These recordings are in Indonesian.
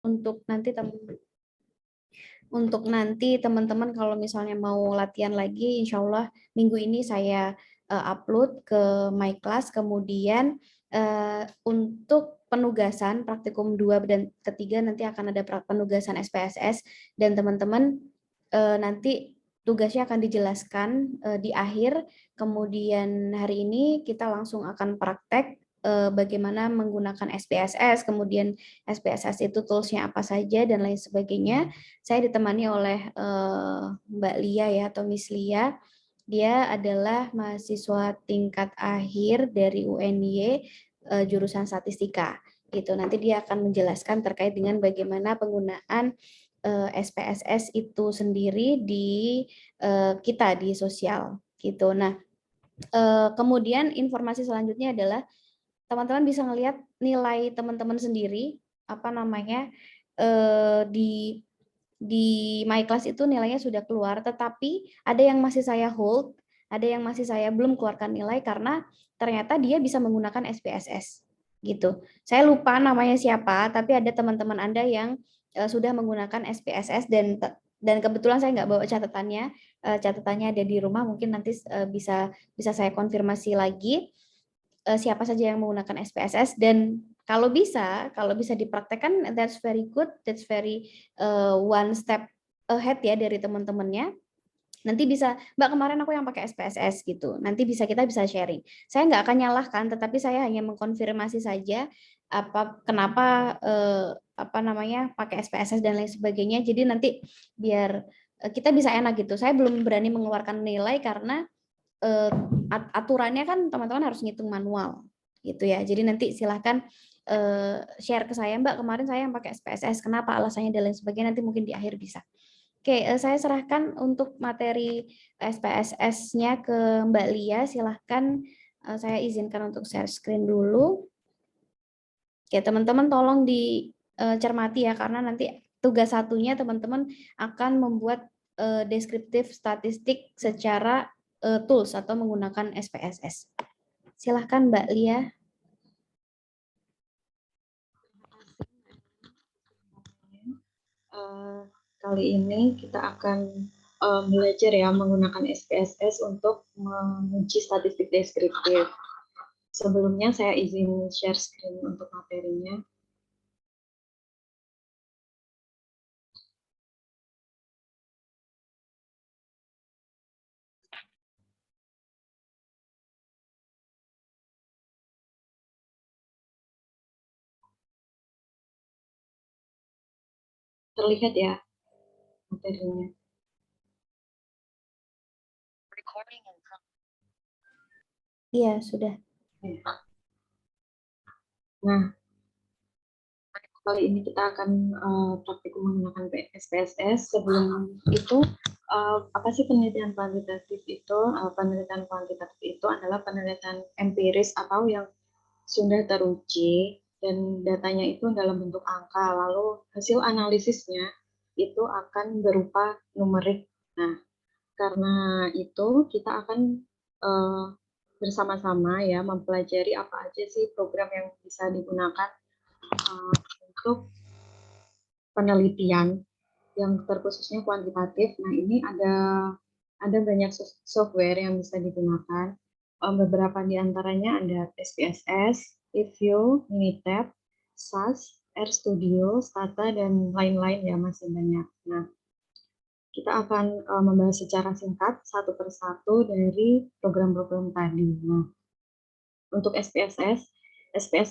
untuk nanti teman-teman kalau misalnya mau latihan lagi, insya Allah minggu ini saya upload ke My Class. Kemudian untuk penugasan praktikum 2 dan ketiga nanti akan ada penugasan SPSS, dan teman-teman nanti tugasnya akan dijelaskan di akhir. Kemudian hari ini kita langsung akan praktek bagaimana menggunakan SPSS, kemudian SPSS itu toolsnya apa saja dan lain sebagainya. Saya ditemani oleh Mbak Lia ya, atau Miss Lia. Dia adalah mahasiswa tingkat akhir dari UNY jurusan statistika. Gitu. Nanti dia akan menjelaskan terkait dengan bagaimana penggunaan SPSS itu sendiri di kita di sosial. Gitu. Nah, kemudian informasi selanjutnya adalah teman-teman bisa ngelihat nilai teman-teman sendiri apa namanya di My Class itu nilainya sudah keluar, tetapi ada yang masih saya hold, ada yang masih saya belum keluarkan nilai karena ternyata dia bisa menggunakan SPSS gitu. Saya lupa namanya siapa, tapi ada teman-teman Anda yang sudah menggunakan SPSS, dan kebetulan saya nggak bawa catatannya, catatannya ada di rumah, mungkin nanti bisa saya konfirmasi lagi siapa saja yang menggunakan SPSS, dan kalau bisa dipraktekkan, that's very good, that's very one step ahead ya dari teman-temannya. Nanti bisa, Mbak kemarin aku yang pakai SPSS gitu. Nanti kita bisa sharing. Saya nggak akan nyalahkan, tetapi saya hanya mengkonfirmasi saja kenapa apa namanya pakai SPSS dan lain sebagainya. Jadi nanti biar kita bisa enak gitu. Saya belum berani mengeluarkan nilai karena aturannya kan teman-teman harus ngitung manual gitu ya. Jadi nanti silahkan share ke saya, Mbak kemarin saya yang pakai SPSS, kenapa alasannya dan lain sebagainya, nanti mungkin di akhir bisa. Oke, saya serahkan untuk materi SPSS-nya ke Mbak Lia. Silahkan saya izinkan untuk share screen dulu. Oke, teman-teman tolong dicermati ya, karena nanti tugas satunya teman-teman akan membuat deskriptif statistik secara tools atau menggunakan SPSS. Silahkan Mbak Lia. Kali ini kita akan belajar ya menggunakan SPSS untuk menguji statistik deskriptif. Sebelumnya saya izin share screen untuk materinya. Terlihat ya materinya. Iya, sudah. Nah, kali ini kita akan praktikum menggunakan SPSS. Sebelum itu, apa sih penelitian kuantitatif itu? Penelitian kuantitatif itu adalah penelitian empiris atau yang sudah teruji dan datanya itu dalam bentuk angka, lalu hasil analisisnya itu akan berupa numerik. Nah, karena itu kita akan bersama-sama ya mempelajari apa aja sih program yang bisa digunakan untuk penelitian yang terkhususnya kuantitatif. Nah, ini ada banyak software yang bisa digunakan. Beberapa di antaranya ada SPSS, Review, Minitab, SAS, RStudio, Stata, dan lain-lain ya, masih banyak. Nah, kita akan membahas secara singkat satu persatu dari program-program tadi. Nah, untuk SPSS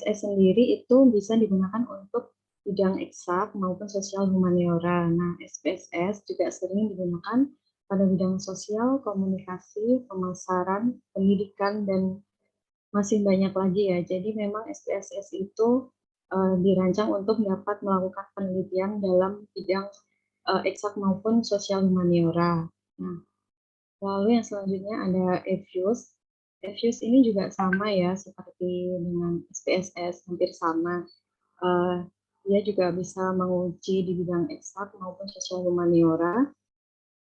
sendiri itu bisa digunakan untuk bidang eksak maupun sosial humaniora. Nah, SPSS juga sering digunakan pada bidang sosial, komunikasi, pemasaran, pendidikan, dan masih banyak lagi ya. Jadi memang SPSS itu dirancang untuk dapat melakukan penelitian dalam bidang eksak maupun sosial humaniora. Nah, lalu yang selanjutnya ada EFUS. EFUS ini juga sama ya, seperti dengan SPSS, hampir sama. Dia juga bisa menguji di bidang eksak maupun sosial humaniora.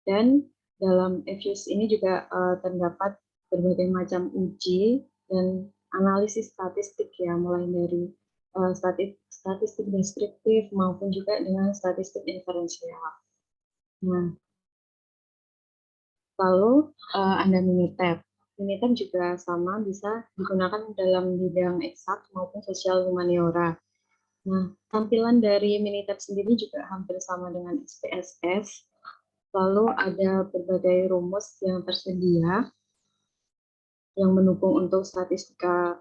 Dan dalam EFUS ini juga terdapat berbagai macam uji dan analisis statistik ya, mulai dari statistik deskriptif maupun juga dengan statistik inferensial. Nah, lalu ada Minitab. Minitab juga sama bisa digunakan dalam bidang eksak maupun sosial humaniora. Nah, tampilan dari Minitab sendiri juga hampir sama dengan SPSS. Lalu ada berbagai rumus yang tersedia yang mendukung untuk statistika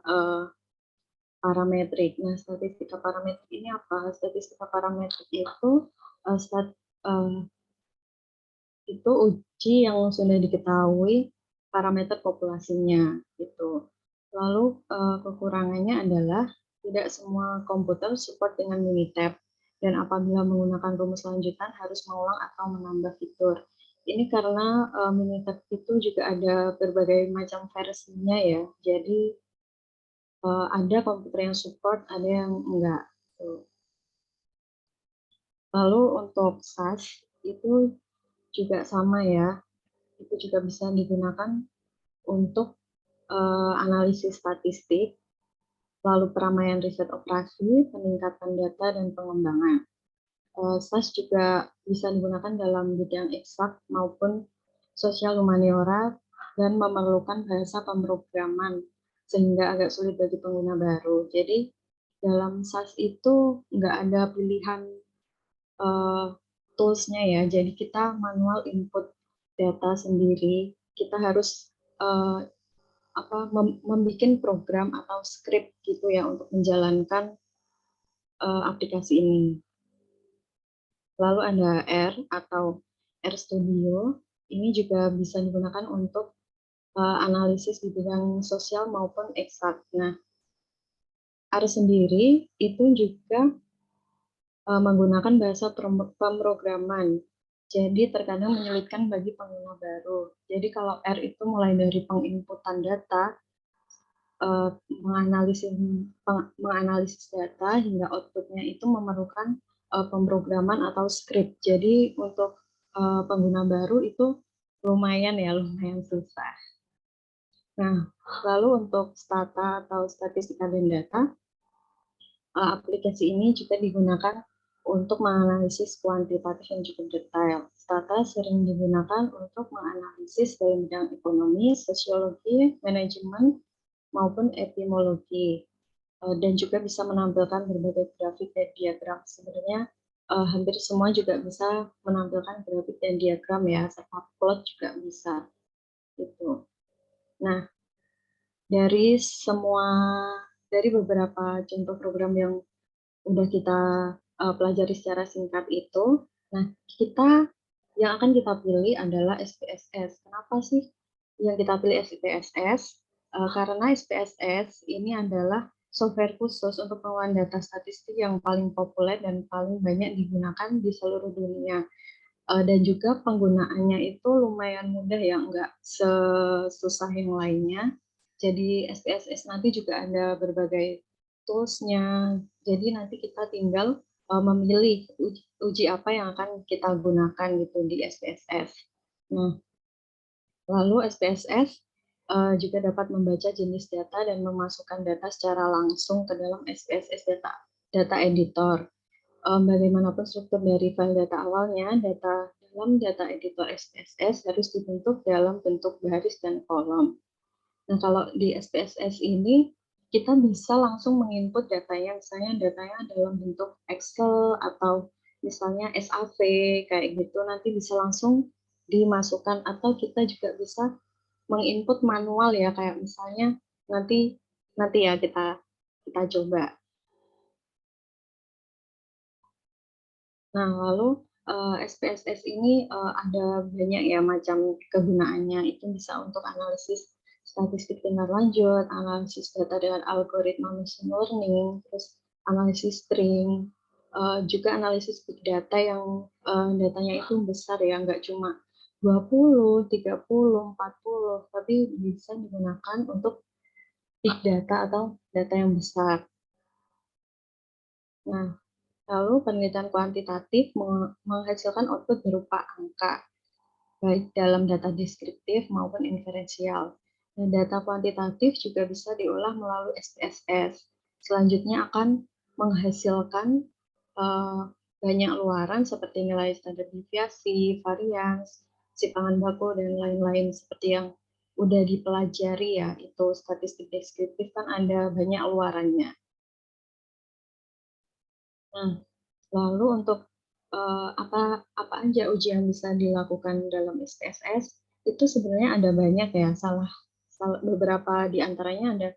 parametrik. Nah, statistika parametrik ini apa? Statistika parametrik itu uh, stat, uh, itu uji yang sudah diketahui parameter populasinya gitu. Lalu kekurangannya adalah tidak semua komputer support dengan Minitab dan apabila menggunakan rumus lanjutan harus mengulang atau menambah fitur. Ini karena Minitab itu juga ada berbagai macam versinya ya. Jadi ada komputer yang support, ada yang enggak. Lalu untuk SAS itu juga sama ya. Itu juga bisa digunakan untuk analisis statistik, lalu peramaian riset operasi, peningkatan data, dan pengembangan. SAS juga bisa digunakan dalam bidang eksak maupun sosial humaniora dan memerlukan bahasa pemrograman sehingga agak sulit bagi pengguna baru. Jadi dalam SAS itu nggak ada pilihan toolsnya ya. Jadi kita manual input data sendiri. Kita harus membuat program atau script gitu ya untuk menjalankan aplikasi ini. Lalu ada R atau RStudio. Ini juga bisa digunakan untuk analisis di bidang sosial maupun eksak. Nah, R sendiri itu juga menggunakan bahasa pemrograman. Jadi terkadang menyulitkan bagi pengguna baru. Jadi kalau R itu mulai dari penginputan data, menganalisis data hingga outputnya itu memerlukan pemrograman atau script. Jadi untuk pengguna baru itu lumayan susah. Nah, lalu untuk stata atau statistika dan data, aplikasi ini juga digunakan untuk menganalisis kuantitatif yang cukup detail. Stata sering digunakan untuk menganalisis dalam bidang ekonomi, sosiologi, manajemen, maupun etimologi. Dan juga bisa menampilkan berbagai grafik dan diagram. Sebenarnya hampir semua juga bisa menampilkan grafik dan diagram ya, serta plot juga bisa. Gitu. Nah, dari beberapa contoh program yang udah kita pelajari secara singkat itu, nah yang akan kita pilih adalah SPSS. Kenapa sih yang kita pilih SPSS? Karena SPSS ini adalah software khusus untuk pengolahan data statistik yang paling populer dan paling banyak digunakan di seluruh dunia. Dan juga penggunaannya itu lumayan mudah ya, nggak sesusah yang lainnya. Jadi SPSS nanti juga ada berbagai tools-nya. Jadi nanti kita tinggal memilih uji apa yang akan kita gunakan gitu di SPSS. Nah, lalu SPSS juga dapat membaca jenis data dan memasukkan data secara langsung ke dalam SPSS data editor. Bagaimanapun struktur dari file data awalnya, data dalam data editor SPSS harus dibentuk dalam bentuk baris dan kolom. Nah, kalau di SPSS ini kita bisa langsung menginput datanya, misalnya datanya dalam bentuk Excel atau misalnya SAV kayak gitu, nanti bisa langsung dimasukkan atau kita juga bisa menginput manual ya, kayak misalnya nanti ya kita coba. Nah, lalu SPSS ini ada banyak ya macam kegunaannya. Itu bisa untuk analisis statistik tingkat lanjut, analisis data dengan algoritma machine learning, terus analisis string, juga analisis big data yang datanya itu besar ya, nggak cuma 20, 30, 40, tapi bisa digunakan untuk big data atau data yang besar. Nah, lalu penelitian kuantitatif menghasilkan output berupa angka, baik dalam data deskriptif maupun inferensial. Dan data kuantitatif juga bisa diolah melalui SPSS. Selanjutnya akan menghasilkan banyak luaran seperti nilai standar deviasi, varians, simpanan baku, dan lain-lain seperti yang udah dipelajari ya, itu statistik deskriptif kan ada banyak luarannya. Nah, lalu untuk apa aja ujian bisa dilakukan dalam SPSS itu sebenarnya ada banyak ya. Beberapa di antaranya ada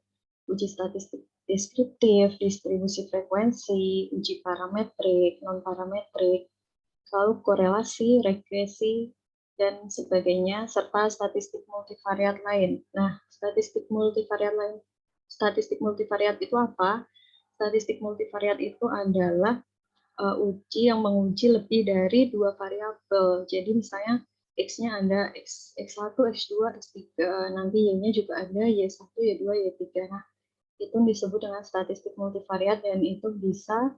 uji statistik deskriptif, distribusi frekuensi, uji parametrik, non parametrik, lalu korelasi, regresi, dan sebagainya, serta statistik multivariat lain. Nah, statistik multivariat itu apa? Statistik multivariat itu adalah uji yang menguji lebih dari dua variabel. Jadi misalnya X-nya ada X1, X2, X3, nanti Y-nya juga ada Y1, Y2, Y3. Nah, itu disebut dengan statistik multivariat dan itu bisa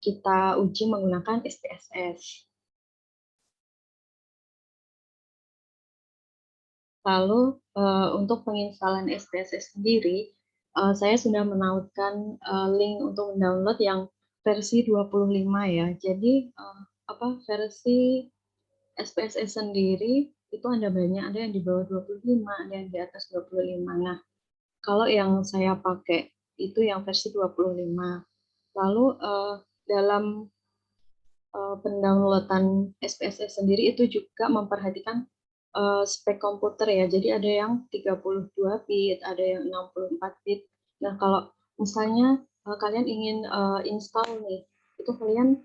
kita uji menggunakan SPSS. Lalu untuk penginstalan SPSS sendiri, saya sudah menautkan link untuk mendownload yang versi 25 ya. Jadi versi SPSS sendiri itu ada banyak, ada yang di bawah 25, ada yang di atas 25. Nah, kalau yang saya pakai itu yang versi 25. Lalu dalam pendownloadan SPSS sendiri itu juga memperhatikan spek komputer ya. Jadi ada yang 32 bit, ada yang 64 bit. Nah, kalau misalnya kalian ingin install nih, itu kalian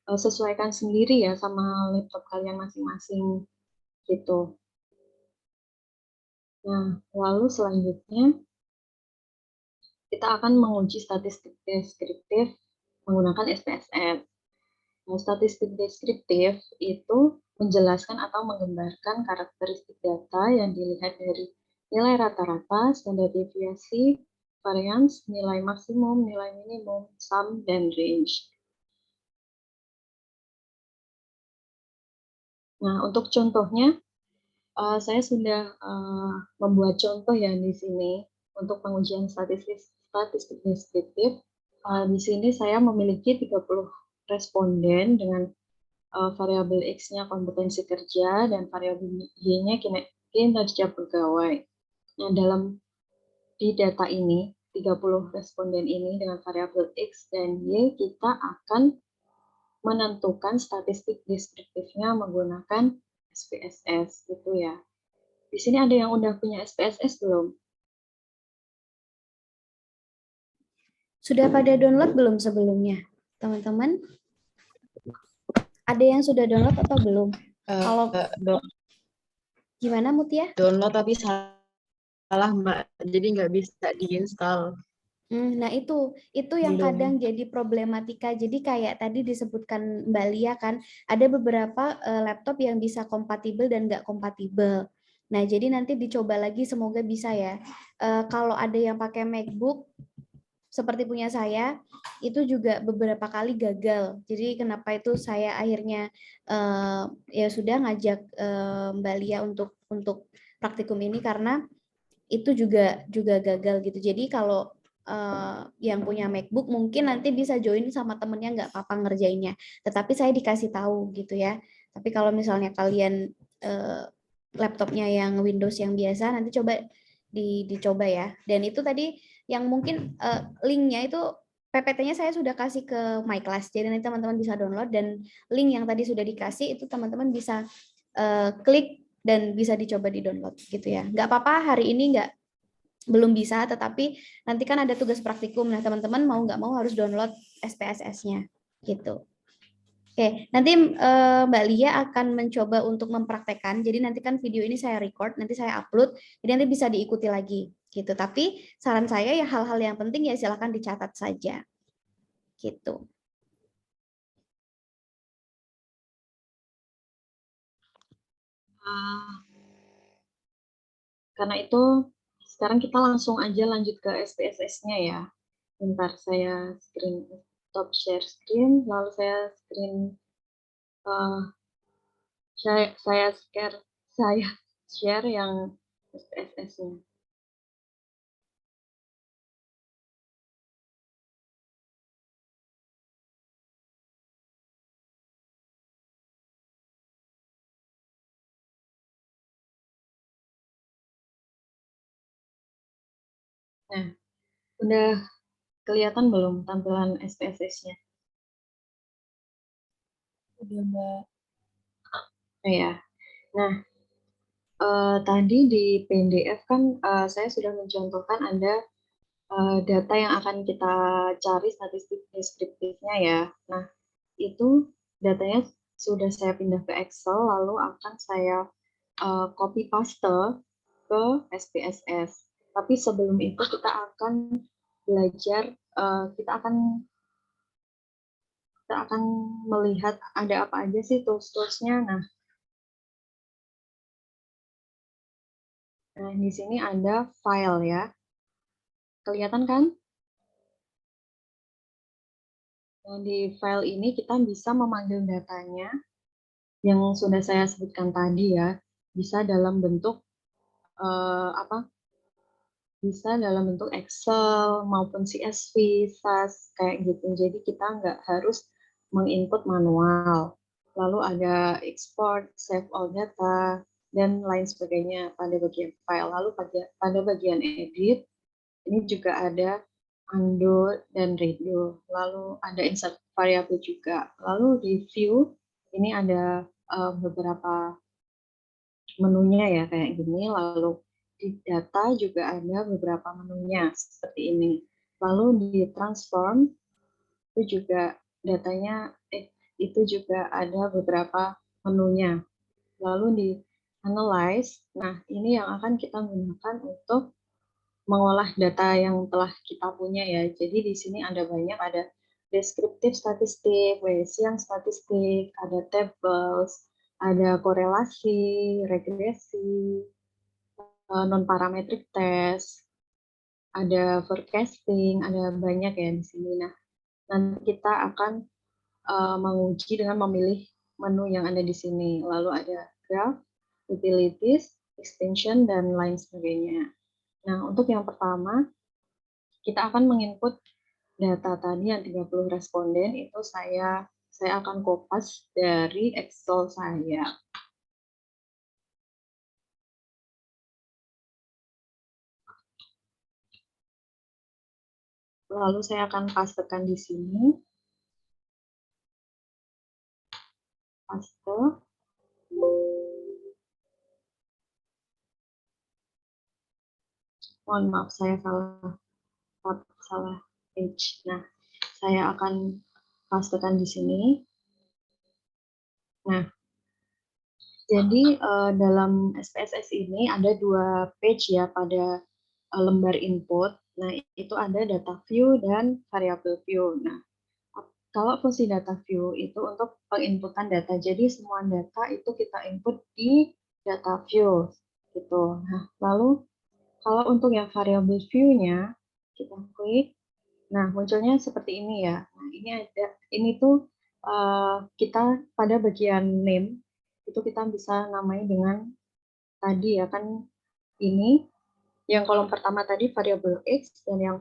sesuaikan sendiri ya sama laptop kalian masing-masing gitu. Nah, lalu selanjutnya kita akan menguji statistik deskriptif menggunakan SPSS. Nah, statistik deskriptif itu menjelaskan atau menggambarkan karakteristik data yang dilihat dari nilai rata-rata, standar deviasi, varians, nilai maksimum, nilai minimum, sum, dan range. Nah, untuk contohnya, saya sudah membuat contoh ya di sini untuk pengujian statistik deskriptif. Di sini saya memiliki 30 responden dengan variabel X-nya kompetensi kerja dan variabel Y-nya kinerja pegawai. Nah, di data ini, 30 responden ini dengan variabel X dan Y, kita akan menentukan statistik deskriptifnya menggunakan SPSS gitu ya. Di sini ada yang udah punya SPSS belum? Sudah pada download belum sebelumnya, teman-teman? Ada yang sudah download atau belum? Kalau gimana Mutia? Download tapi salah Mbak, jadi nggak bisa diinstal. Nah itu yang kadang jadi problematika. Jadi kayak tadi disebutkan Mbak Lia kan, ada beberapa laptop yang bisa kompatibel dan nggak kompatibel. Nah jadi nanti dicoba lagi, semoga bisa ya. Kalau ada yang pakai MacBook seperti punya saya, itu juga beberapa kali gagal. Jadi kenapa itu saya akhirnya ya sudah ngajak Mbak Lia untuk praktikum ini karena itu juga gagal gitu. Jadi kalau yang punya MacBook mungkin nanti bisa join sama temennya, nggak apa-apa ngerjainnya. Tetapi saya dikasih tahu gitu ya. Tapi kalau misalnya kalian laptopnya yang Windows yang biasa, nanti coba dicoba ya. Dan itu tadi yang mungkin linknya itu PPT-nya saya sudah kasih ke My Class. Jadi nanti teman-teman bisa download dan link yang tadi sudah dikasih itu teman-teman bisa klik dan bisa dicoba di download gitu ya. Nggak apa-apa hari ini belum bisa, tetapi nanti kan ada tugas praktikum. Nah, teman-teman mau nggak mau harus download SPSS-nya gitu. Oke, nanti Mbak Lia akan mencoba untuk mempraktekkan. Jadi nanti kan video ini saya record, nanti saya upload, jadi nanti bisa diikuti lagi gitu. Tapi saran saya ya hal-hal yang penting ya silakan dicatat saja gitu. Karena itu sekarang kita langsung aja lanjut ke SPSS-nya ya. Bentar, saya share screen, lalu saya uh, saya share yang SPSS-nya. Nah, udah kelihatan belum tampilan SPSS-nya? Udah, Mbak. Ya. Nah, tadi di PDF kan saya sudah mencontohkan ada data yang akan kita cari statistik deskriptifnya ya. Nah, itu datanya sudah saya pindah ke Excel, lalu akan saya copy paste ke SPSS. Tapi sebelum itu kita akan belajar, kita akan melihat ada apa aja sih tools-toolsnya. Nah, di sini ada file ya. Kelihatan kan? Nah, di file ini kita bisa memanggil datanya yang sudah saya sebutkan tadi ya. Bisa dalam bentuk bisa dalam bentuk Excel maupun CSV, SAS kayak gitu. Jadi kita nggak harus menginput manual. Lalu ada export, save all data, dan lain sebagainya pada bagian file. Lalu pada bagian edit, ini juga ada undo dan redo. Lalu ada insert variable juga. Lalu di view, ini ada beberapa menunya ya kayak gini. Lalu di data juga ada beberapa menunya seperti ini. Lalu di transform itu juga datanya itu juga ada beberapa menunya. Lalu di analyze, nah ini yang akan kita gunakan untuk mengolah data yang telah kita punya ya. Jadi di sini ada banyak, ada deskriptif statistik, Bayesian statistik, ada tables, ada korelasi, regresi, non-parametric test, ada forecasting, ada banyak ya di sini. Nah, nanti kita akan menguji dengan memilih menu yang ada di sini. Lalu ada graph, utilities, extension, dan lain sebagainya. Nah, untuk yang pertama, kita akan menginput data tadi yang 30 responden, itu saya akan kopas dari Excel saya. Lalu saya akan pastekan di sini. Paste. Mohon maaf, saya salah page. Nah, saya akan pastekan di sini. Nah, jadi dalam SPSS ini ada 2 page ya pada lembar input. Nah, itu ada data view dan variable view. Nah, kalau fungsi data view itu untuk penginputan data. Jadi semua data itu kita input di data view gitu. Nah, lalu kalau untuk yang variable view-nya kita klik. Nah, munculnya seperti ini ya. Nah, ini tuh kita pada bagian name itu kita bisa namai dengan tadi ya kan, ini yang kolom pertama tadi variable X dan yang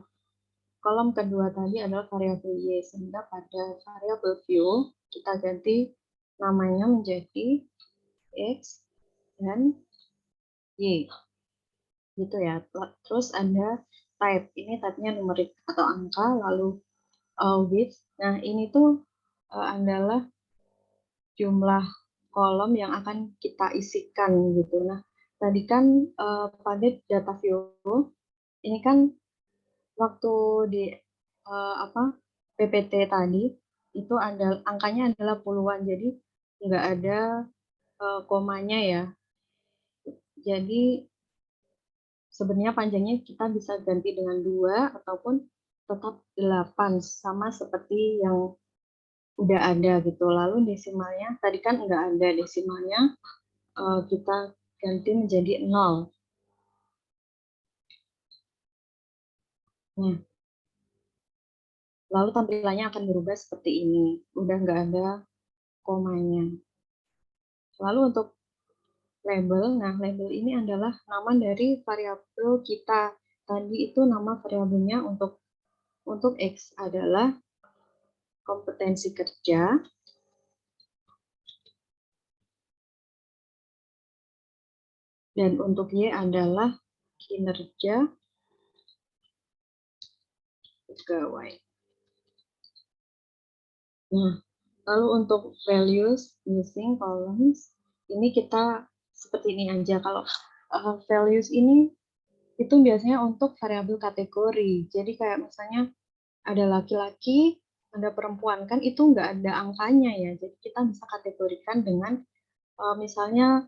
kolom kedua tadi adalah variabel Y, sehingga pada variabel view kita ganti namanya menjadi X dan Y. Gitu ya. Terus ada type. Ini type-nya numerik atau angka, lalu width. Nah, ini tuh adalah jumlah kolom yang akan kita isikan gitu. Nah, tadi kan pada data view ini kan waktu di apa PPT tadi itu ada angkanya adalah puluhan, jadi nggak ada komanya ya. Jadi sebenarnya panjangnya kita bisa ganti dengan 2 ataupun tetap 8 sama seperti yang udah ada gitu. Lalu desimalnya tadi kan nggak ada desimalnya, kita ganti menjadi 0. Nah, lalu tampilannya akan berubah seperti ini. Udah nggak ada komanya. Lalu untuk label, nah label ini adalah nama dari variabel kita. Tadi itu nama variabelnya untuk X adalah kompetensi kerja, dan untuk Y adalah kinerja pegawai. Nah, lalu untuk values using columns, ini kita seperti ini aja. Kalau values ini itu biasanya untuk variabel kategori. Jadi kayak misalnya ada laki-laki, ada perempuan, kan itu nggak ada angkanya ya. Jadi kita bisa kategorikan dengan misalnya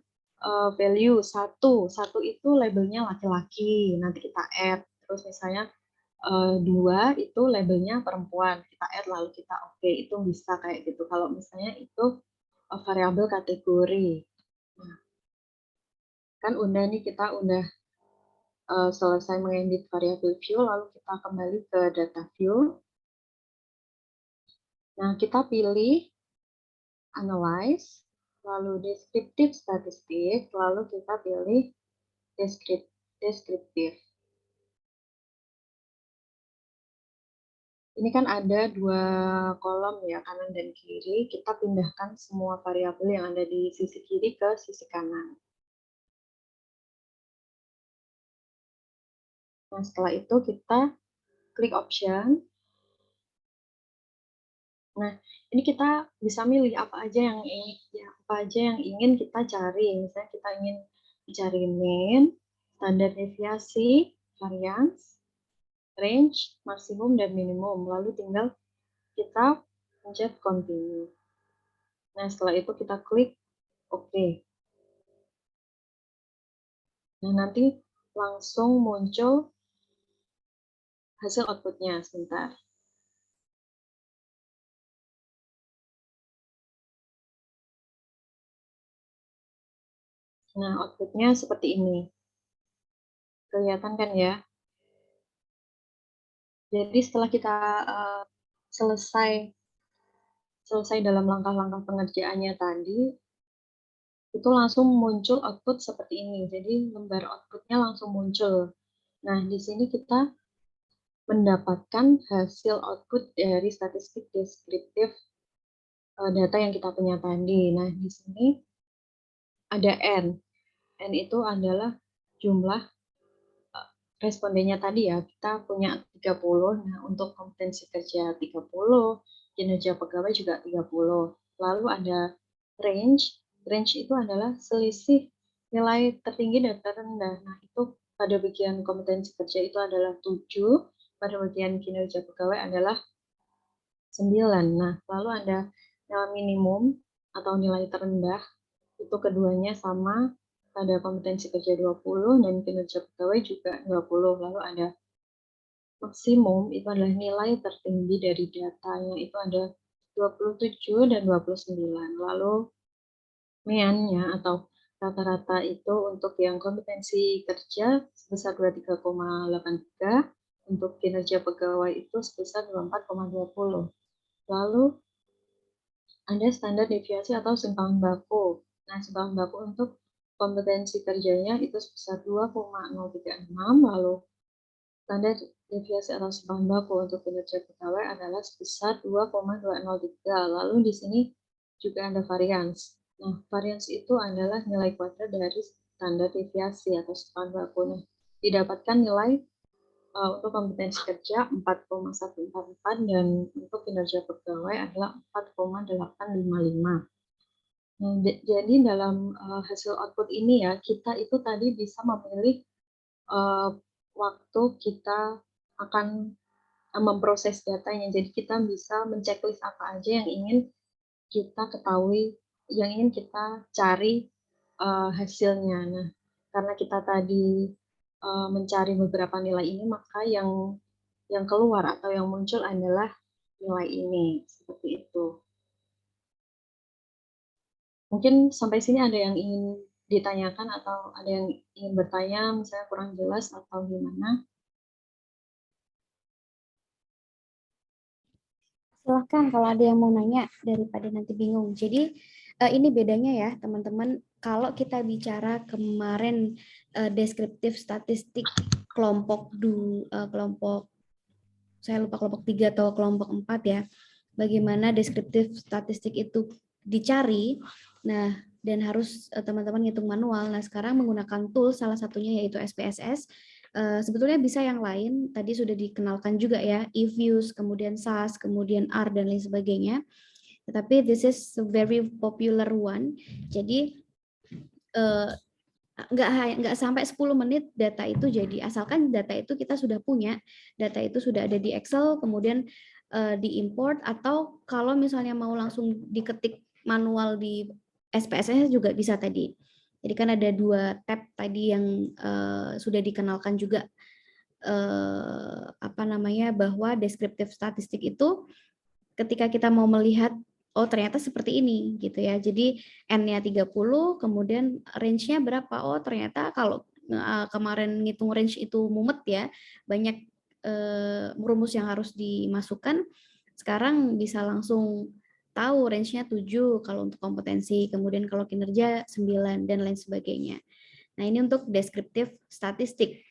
value satu itu labelnya laki-laki, nanti kita add. Terus misalnya 2 itu labelnya perempuan, kita add lalu kita oke, itu bisa kayak gitu. Kalau misalnya itu variabel kategori. Nah, kan kita udah selesai mengedit variabel view, lalu kita kembali ke data view. Nah, kita pilih analyze, lalu descriptive statistik, lalu kita pilih deskriptif. Ini kan ada 2 kolom ya, kanan dan kiri. Kita pindahkan semua variabel yang ada di sisi kiri ke sisi kanan. Nah, setelah itu kita klik option. Nah, ini kita bisa milih apa aja yang ingin kita cari. Misalnya kita ingin mencari mean, standar deviasi, variance, range, maksimum dan minimum. Lalu tinggal kita pencet continue. Nah, setelah itu kita klik OK. Nah, nanti langsung muncul hasil output-nya. Sebentar. Nah, output-nya seperti ini. Kelihatan kan ya? Jadi setelah kita selesai dalam langkah-langkah pengerjaannya tadi, itu langsung muncul output seperti ini. Jadi lembar output-nya langsung muncul. Nah, di sini kita mendapatkan hasil output dari statistik deskriptif data yang kita punya tadi. Nah, di sini ada N. N itu adalah jumlah respondennya tadi ya, kita punya 30. Nah, untuk kompetensi kerja 30, kinerja pegawai juga 30. Lalu ada range. Range itu adalah selisih nilai tertinggi dan terendah. Nah, itu pada bagian kompetensi kerja itu adalah 7, pada bagian kinerja pegawai adalah 9. Nah, lalu ada nilai minimum atau nilai terendah, itu keduanya sama, pada kompetensi kerja 20 dan kinerja pegawai juga 20. Lalu ada maksimum, itu adalah nilai tertinggi dari datanya, itu ada 27 dan 29. Lalu mean-nya atau rata-rata itu untuk yang kompetensi kerja sebesar 23,83, untuk kinerja pegawai itu sebesar 24,20. Lalu ada standar deviasi atau simpangan baku. Nah, simpangan baku untuk kompetensi kerjanya itu sebesar 2,036, lalu standar deviasi atau simpangan baku untuk kinerja pegawai adalah sebesar 2,203. Lalu di sini juga ada variance. Nah, variance itu adalah nilai kuadrat dari standar deviasi atau simpangan baku. Nah, didapatkan nilai untuk kompetensi kerja 4,144 dan untuk kinerja pegawai adalah 4,855. Nah, jadi dalam hasil output ini ya, kita itu tadi bisa memilih waktu kita akan memproses datanya. Jadi kita bisa menceklis apa aja yang ingin kita ketahui, yang ingin kita cari hasilnya. Nah, karena kita tadi mencari beberapa nilai ini, maka yang keluar atau yang muncul adalah nilai ini, seperti itu. Mungkin sampai sini ada yang ingin ditanyakan atau ada yang ingin bertanya, misalnya kurang jelas atau gimana? Silahkan kalau ada yang mau nanya daripada nanti bingung. Jadi ini bedanya ya teman-teman, kalau kita bicara kemarin deskriptif statistik kelompok saya lupa kelompok 3 atau kelompok 4 ya. Bagaimana deskriptif statistik itu dicari. Nah, dan harus teman-teman ngitung manual. Nah, sekarang menggunakan tool salah satunya yaitu SPSS. Sebetulnya bisa yang lain, tadi sudah dikenalkan juga ya, eViews, kemudian SAS, kemudian R, dan lain sebagainya. Tetapi this is a very popular one. Jadi nggak sampai 10 menit data itu jadi, asalkan data itu kita sudah punya, data itu sudah ada di Excel, kemudian diimport, atau kalau misalnya mau langsung diketik manual di SPSS juga bisa tadi. Jadi kan ada 2 tab tadi yang sudah dikenalkan juga, apa namanya, bahwa deskriptif statistik itu ketika kita mau melihat oh ternyata seperti ini gitu ya. Jadi N-nya 30, kemudian range-nya berapa? Oh ternyata kalau kemarin ngitung range itu mumet ya, banyak rumus yang harus dimasukkan. Sekarang bisa langsung tahu range-nya 7 kalau untuk kompetensi, kemudian kalau kinerja 9 dan lain sebagainya. Nah, ini untuk deskriptif statistik.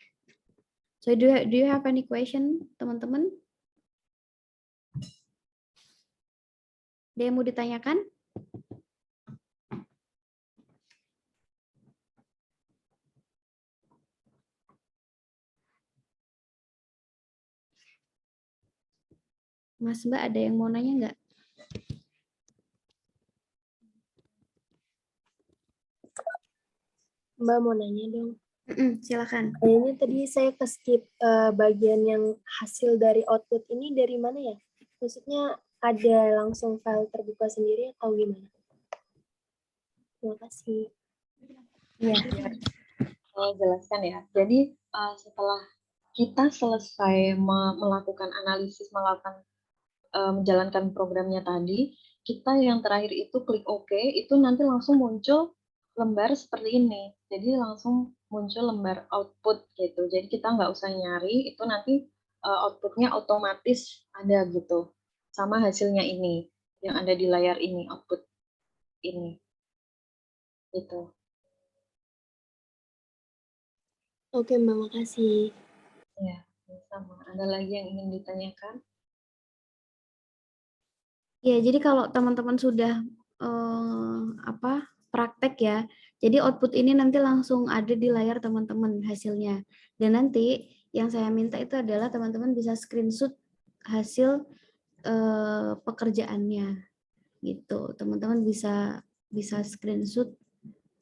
So do you have any question, teman-teman? Ada yang mau ditanyakan? Mas Mbak, ada yang mau nanya nggak? Mbak mau nanya dong. Silakan. Kayaknya tadi saya skip bagian yang hasil dari output ini dari mana ya? Maksudnya ada langsung file terbuka sendiri atau gimana? Terima kasih. Iya. Saya jelaskan ya. Jadi setelah kita selesai melakukan analisis, menjalankan programnya tadi, kita yang terakhir itu klik OK, itu nanti langsung muncul lembar seperti ini. Jadi langsung muncul lembar output gitu. Jadi kita nggak usah nyari, itu nanti outputnya otomatis ada gitu. Sama hasilnya ini, yang ada di layar ini, output ini. Gitu. Oke, Mbak, makasih. Ya, sama. Ada lagi yang ingin ditanyakan? Ya, jadi kalau teman-teman sudah praktek ya, jadi output ini nanti langsung ada di layar teman-teman hasilnya. Dan nanti yang saya minta itu adalah teman-teman bisa screenshot hasil pekerjaannya, gitu. Teman-teman bisa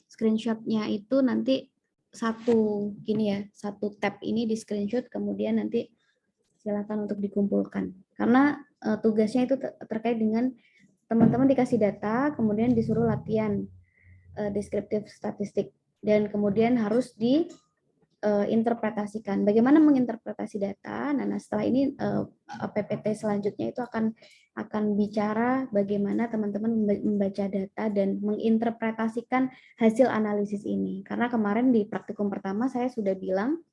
screenshotnya itu nanti satu tab ini di screenshot, kemudian nanti silakan untuk dikumpulkan. Karena tugasnya itu terkait dengan teman-teman dikasih data, kemudian disuruh latihan deskriptif statistik, dan kemudian harus diinterpretasikan. Bagaimana menginterpretasi data? Nah, setelah ini PPT selanjutnya itu akan bicara bagaimana teman-teman membaca data dan menginterpretasikan hasil analisis ini. Karena kemarin di praktikum pertama saya sudah bilang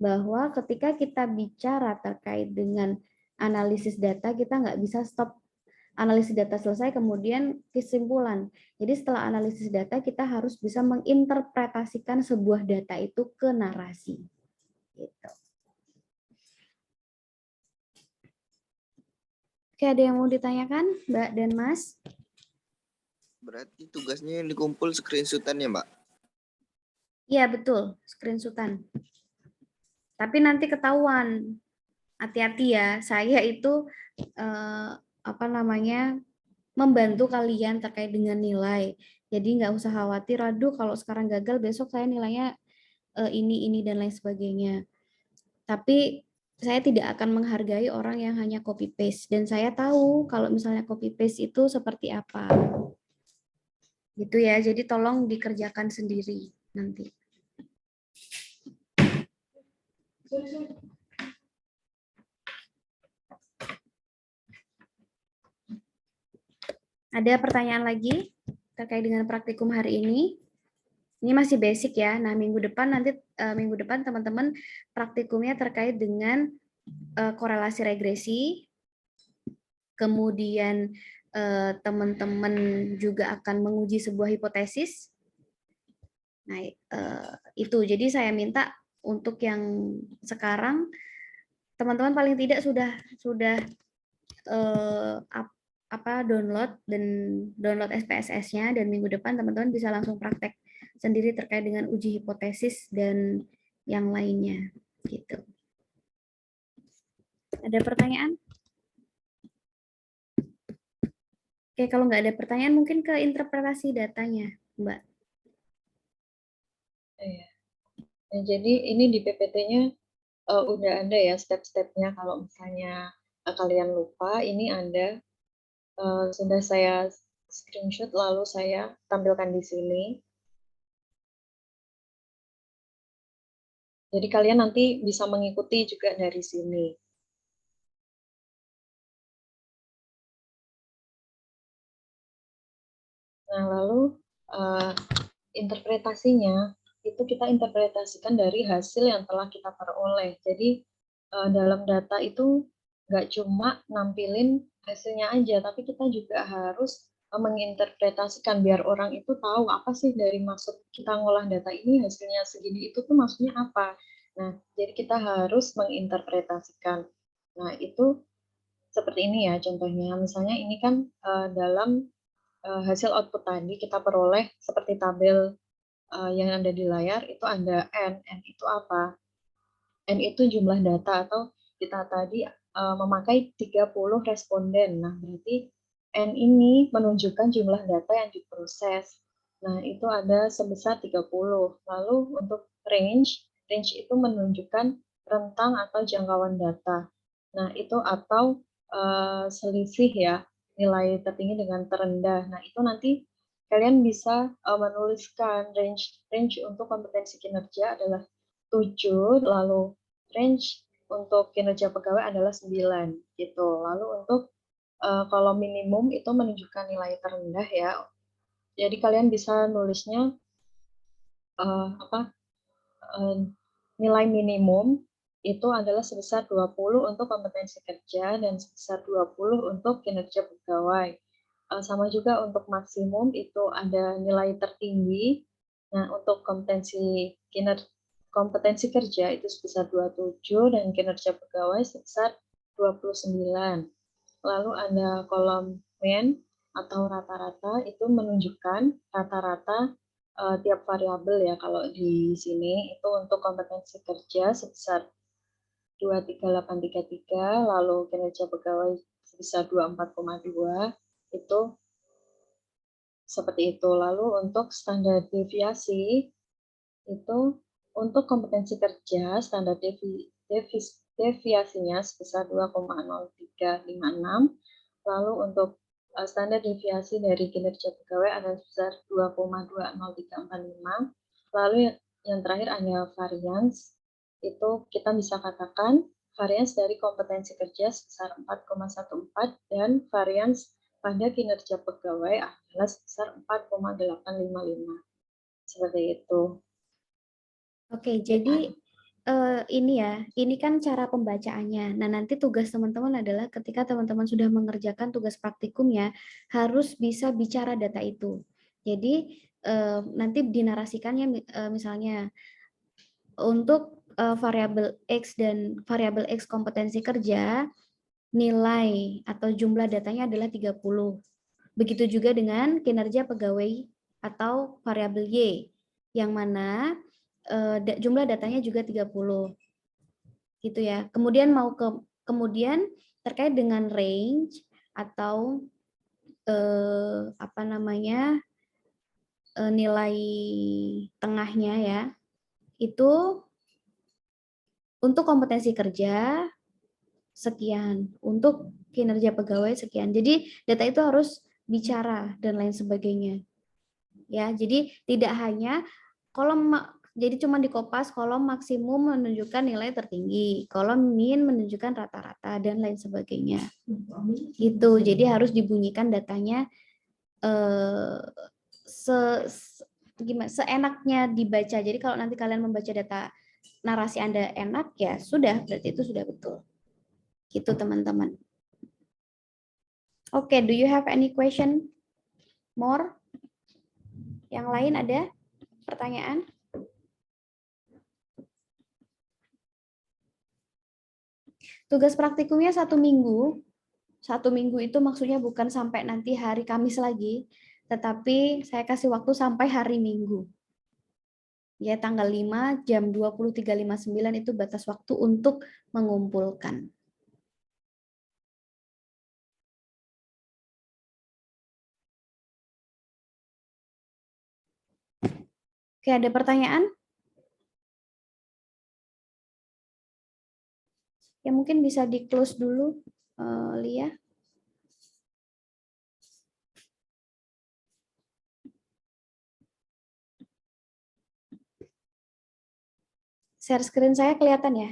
bahwa ketika kita bicara terkait dengan analisis data, kita nggak bisa stop analisis data selesai kemudian kesimpulan. Jadi setelah analisis data kita harus bisa menginterpretasikan sebuah data itu ke narasi. Gitu. Oke, ada yang mau ditanyakan, Mbak dan Mas? Berarti tugasnya yang dikumpul screenshotan ya, Mbak? Iya, betul, screenshotan. Tapi nanti ketahuan. Hati-hati ya, saya itu membantu kalian terkait dengan nilai. Jadi nggak usah khawatir, aduh kalau sekarang gagal besok saya nilainya ini dan lain sebagainya. Tapi saya tidak akan menghargai orang yang hanya copy paste, dan saya tahu kalau misalnya copy paste itu seperti apa. Gitu ya. Jadi tolong dikerjakan sendiri nanti. Ada pertanyaan lagi terkait dengan praktikum hari ini? Ini masih basic ya. Nah, minggu depan teman-teman praktikumnya terkait dengan korelasi regresi. Kemudian teman-teman juga akan menguji sebuah hipotesis. Nah, itu. Jadi saya minta untuk yang sekarang teman-teman paling tidak sudah download SPSS-nya, dan minggu depan teman-teman bisa langsung praktek sendiri terkait dengan uji hipotesis dan yang lainnya gitu. Ada pertanyaan? Oke, kalau nggak ada pertanyaan mungkin ke interpretasi datanya, Mbak. Iya. Nah, jadi ini di PPT-nya udah ada ya step-stepnya. Kalau misalnya kalian lupa, ini ada sudah saya screenshot lalu saya tampilkan di sini. Jadi kalian nanti bisa mengikuti juga dari sini. Nah, lalu interpretasinya itu kita interpretasikan dari hasil yang telah kita peroleh. Jadi dalam data itu nggak cuma nampilin hasilnya aja, tapi kita juga harus menginterpretasikan biar orang itu tahu apa sih dari maksud kita ngolah data ini hasilnya segini itu tuh maksudnya apa. Nah, jadi kita harus menginterpretasikan. Nah, itu seperti ini ya contohnya. Misalnya ini kan dalam hasil output tadi kita peroleh seperti tabel yang ada di layar itu ada N itu apa? N itu jumlah data atau kita tadi memakai 30 responden. Nah, berarti N ini menunjukkan jumlah data yang diproses. Nah, itu ada sebesar 30. Lalu untuk range itu menunjukkan rentang atau jangkauan data. Nah, itu atau selisih ya, nilai tertinggi dengan terendah. Nah, itu nanti kalian bisa menuliskan range untuk kompetensi kinerja adalah 7, lalu range untuk kinerja pegawai adalah 9 gitu. Lalu untuk kalau minimum itu menunjukkan nilai terendah ya. Jadi kalian bisa nulisnya nilai minimum itu adalah sebesar 20 untuk kompetensi kerja dan sebesar 20 untuk kinerja pegawai. Sama juga untuk maksimum itu ada nilai tertinggi. Nah, untuk kompetensi kerja itu sebesar 27 dan kinerja pegawai sebesar 29. Lalu ada kolom mean atau rata-rata itu menunjukkan rata-rata tiap variabel ya. Kalau di sini itu untuk kompetensi kerja sebesar 23833, lalu kinerja pegawai sebesar 24,2 itu seperti itu. Lalu untuk standar deviasi itu untuk kompetensi kerja standar deviasinya sebesar 2,0356. Lalu untuk standar deviasi dari kinerja pegawai ada sebesar 2,20345. Lalu yang terakhir ada variance, itu kita bisa katakan variance dari kompetensi kerja sebesar 4,14 dan variance pada kinerja pegawai adalah sebesar 4,855. Seperti itu. Oke, jadi ini kan cara pembacaannya. Nah, nanti tugas teman-teman adalah ketika teman-teman sudah mengerjakan tugas praktikumnya, harus bisa bicara data itu. Jadi, nanti dinarasikannya misalnya untuk variabel X dan variabel X kompetensi kerja, nilai atau jumlah datanya adalah 30. Begitu juga dengan kinerja pegawai atau variabel Y, yang mana jumlah datanya juga 30. Gitu ya. Kemudian kemudian terkait dengan range atau nilai tengahnya ya. Itu untuk kompetensi kerja sekian, untuk kinerja pegawai sekian. Jadi data itu harus bicara dan lain sebagainya. Ya, jadi tidak hanya kolom, jadi cuma di Kopas kolom maksimum menunjukkan nilai tertinggi, kolom min menunjukkan rata-rata dan lain sebagainya. Gitu. Jadi harus dibunyikan datanya seenaknya dibaca. Jadi kalau nanti kalian membaca data narasi Anda enak ya sudah, berarti itu sudah betul. Gitu teman-teman. Oke, do you have any question more? Yang lain ada pertanyaan? Tugas praktikumnya 1 minggu. 1 minggu itu maksudnya bukan sampai nanti hari Kamis lagi, tetapi saya kasih waktu sampai hari Minggu. Ya, tanggal 5 jam 23.59 itu batas waktu untuk mengumpulkan. Oke, ada pertanyaan? Ya, mungkin bisa di-close dulu, Lia. Share screen saya kelihatan ya?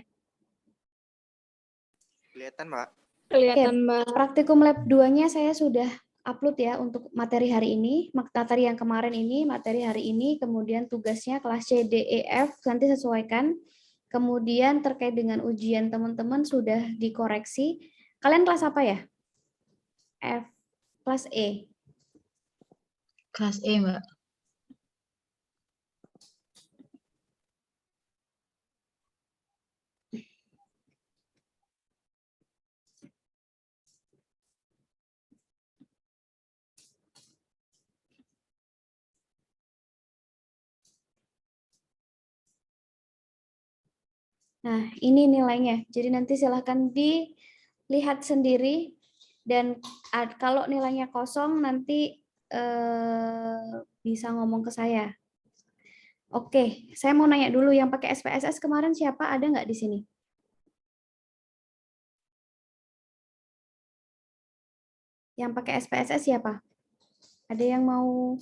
Kelihatan, Mbak. Kelihatan, Oke, Mbak. praktikum lab 2-nya saya sudah upload ya untuk materi hari ini, materi yang kemarin ini, materi hari ini, kemudian tugasnya kelas C, D, E, F, nanti sesuaikan. Kemudian terkait dengan ujian teman-teman sudah dikoreksi. Kalian kelas apa ya? F, kelas E. Kelas E, Mbak. Nah, ini nilainya. Jadi nanti silahkan dilihat sendiri. Dan kalau nilainya kosong, nanti bisa ngomong ke saya. Oke, saya mau nanya dulu, yang pakai SPSS kemarin siapa? Ada nggak di sini? Yang pakai SPSS siapa? Ada yang mau?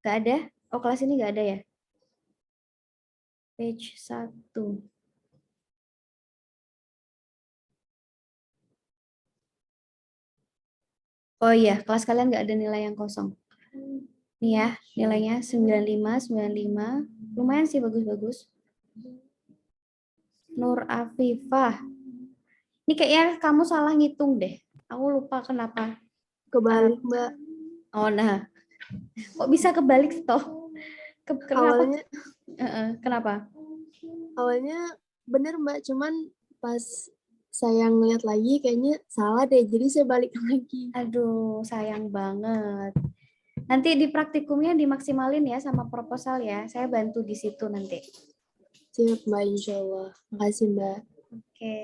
Nggak ada? Oh, kelas ini nggak ada ya? Page 1. Oh iya, kelas kalian nggak ada nilai yang kosong. Nih ya, nilainya 95, 95. Lumayan sih, bagus-bagus. Nur Afifah. Ini kayaknya kamu salah ngitung deh. Aku lupa kenapa. Kebalik, Mbak. Oh, nah. Kok bisa kebalik toh? Kenapa? Awalnya Kenapa? awalnya bener, Mbak, cuman pas saya ngeliat lagi kayaknya salah deh, jadi saya balik lagi. Aduh, sayang banget. Nanti di praktikumnya dimaksimalin ya sama proposal ya. Saya bantu di situ nanti. Siap, Mbak, insya Allah. Makasih, Mbak. Oke.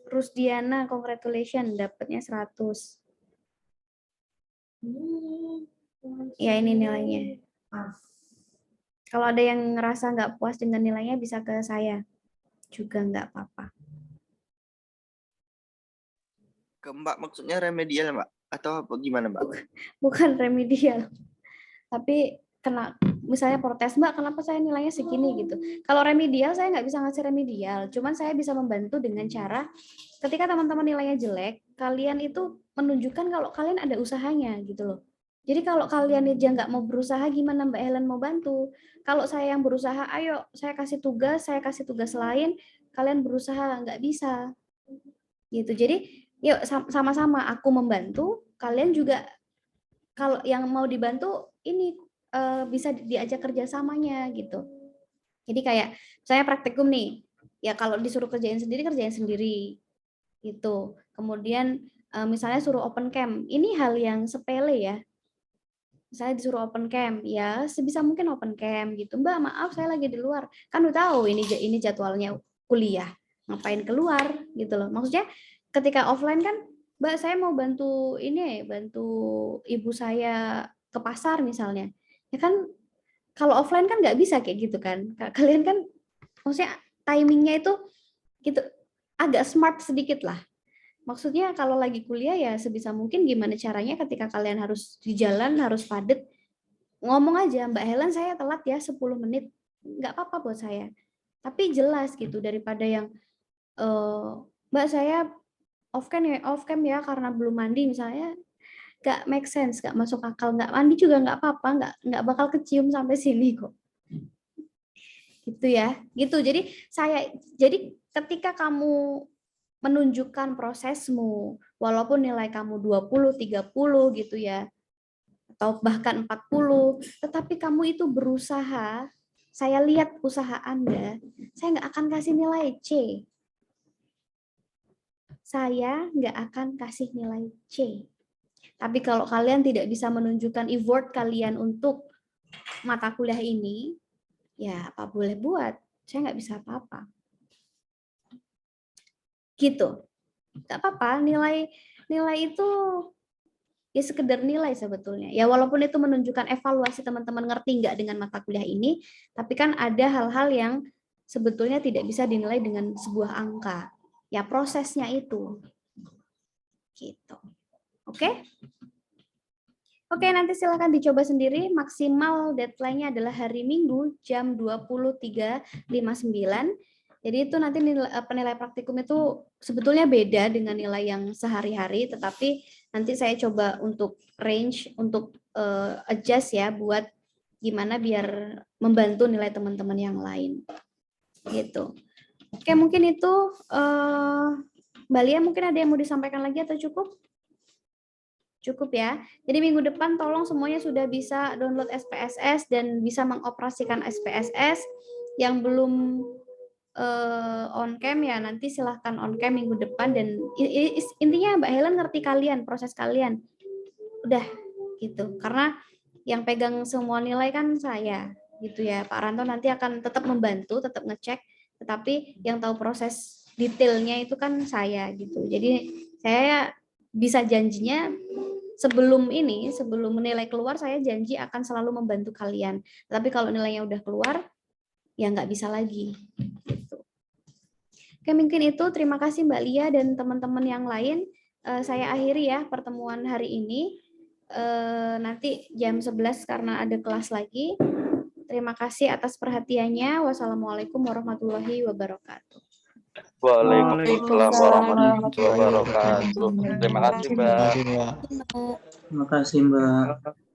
Rusdiana, congratulations, dapatnya 100. Ya, ini nilainya. Kalau ada yang ngerasa nggak puas dengan nilainya, bisa ke saya. Juga nggak apa-apa. Ke Mbak maksudnya remedial, Mbak? Atau apa gimana, Mbak? Bukan remedial. Tapi misalnya protes, Mbak, kenapa saya nilainya segini gitu. Kalau remedial, saya nggak bisa ngasih remedial. Cuman saya bisa membantu dengan cara, ketika teman-teman nilainya jelek, kalian itu menunjukkan kalau kalian ada usahanya gitu loh. Jadi kalau kalian aja nggak mau berusaha, gimana Mbak Helen mau bantu? Kalau saya yang berusaha, ayo saya kasih tugas lain, kalian berusaha, nggak bisa. Gitu. Jadi yuk sama-sama aku membantu, kalian juga kalau yang mau dibantu ini bisa diajak kerjasamanya gitu. Jadi kayak saya praktikum nih, ya kalau disuruh kerjain sendiri gitu. Kemudian misalnya suruh open camp, ini hal yang sepele ya. Saya disuruh open camp, ya sebisa mungkin open camp gitu. Mbak, maaf saya lagi di luar. Kan udah tahu ini jadwalnya kuliah. Ngapain keluar gitu loh. Maksudnya ketika offline kan, Mbak saya mau bantu bantu ibu saya ke pasar misalnya. Ya kan kalau offline kan nggak bisa kayak gitu kan. Kalian kan maksudnya timingnya itu gitu agak smart sedikit lah. Maksudnya kalau lagi kuliah ya sebisa mungkin gimana caranya ketika kalian harus di jalan, harus padet, ngomong aja, Mbak Helen saya telat ya 10 menit, nggak apa-apa buat saya. Tapi jelas gitu, daripada yang, Mbak saya off cam ya karena belum mandi misalnya, nggak make sense, nggak masuk akal, nggak mandi juga nggak apa-apa, nggak bakal kecium sampai sini kok. Gitu ya, gitu. Jadi ketika kamu menunjukkan prosesmu, walaupun nilai kamu 20, 30 gitu ya, atau bahkan 40, tetapi kamu itu berusaha, saya lihat usaha Anda, saya nggak akan kasih nilai C. Saya nggak akan kasih nilai C. Tapi kalau kalian tidak bisa menunjukkan effort kalian untuk mata kuliah ini, ya apa boleh buat, saya nggak bisa apa-apa. Gitu, nggak apa-apa. Nilai itu ya sekedar nilai sebetulnya. Ya walaupun itu menunjukkan evaluasi teman-teman ngerti nggak dengan mata kuliah ini, tapi kan ada hal-hal yang sebetulnya tidak bisa dinilai dengan sebuah angka. Ya prosesnya itu. Gitu. Oke? Oke, nanti silakan dicoba sendiri. Maksimal deadline-nya adalah hari Minggu jam 23.59. Jadi itu nanti penilai praktikum itu sebetulnya beda dengan nilai yang sehari-hari, tetapi nanti saya coba untuk range, untuk adjust ya, buat gimana biar membantu nilai teman-teman yang lain. Gitu. Oke, mungkin itu Mbak Lia, mungkin ada yang mau disampaikan lagi atau cukup? Cukup ya. Jadi minggu depan tolong semuanya sudah bisa download SPSS dan bisa mengoperasikan SPSS. Yang belum on cam ya nanti silahkan on cam minggu depan, dan intinya Mbak Helen ngerti kalian, proses kalian. Udah gitu. Karena yang pegang semua nilai kan saya gitu ya. Pak Ranto nanti akan tetap membantu, tetap ngecek, tetapi yang tahu proses detailnya itu kan saya gitu. Jadi saya bisa janjinya sebelum menilai keluar, saya janji akan selalu membantu kalian. Tapi kalau nilainya udah keluar, ya nggak bisa lagi. Gitu. Oke, mungkin itu. Terima kasih Mbak Lia dan teman-teman yang lain. Saya akhiri ya pertemuan hari ini. Nanti jam 11 karena ada kelas lagi. Terima kasih atas perhatiannya. Wassalamualaikum warahmatullahi wabarakatuh. Waalaikumsalam warahmatullahi wabarakatuh. Terima kasih, Mbak. Terima kasih, Mbak.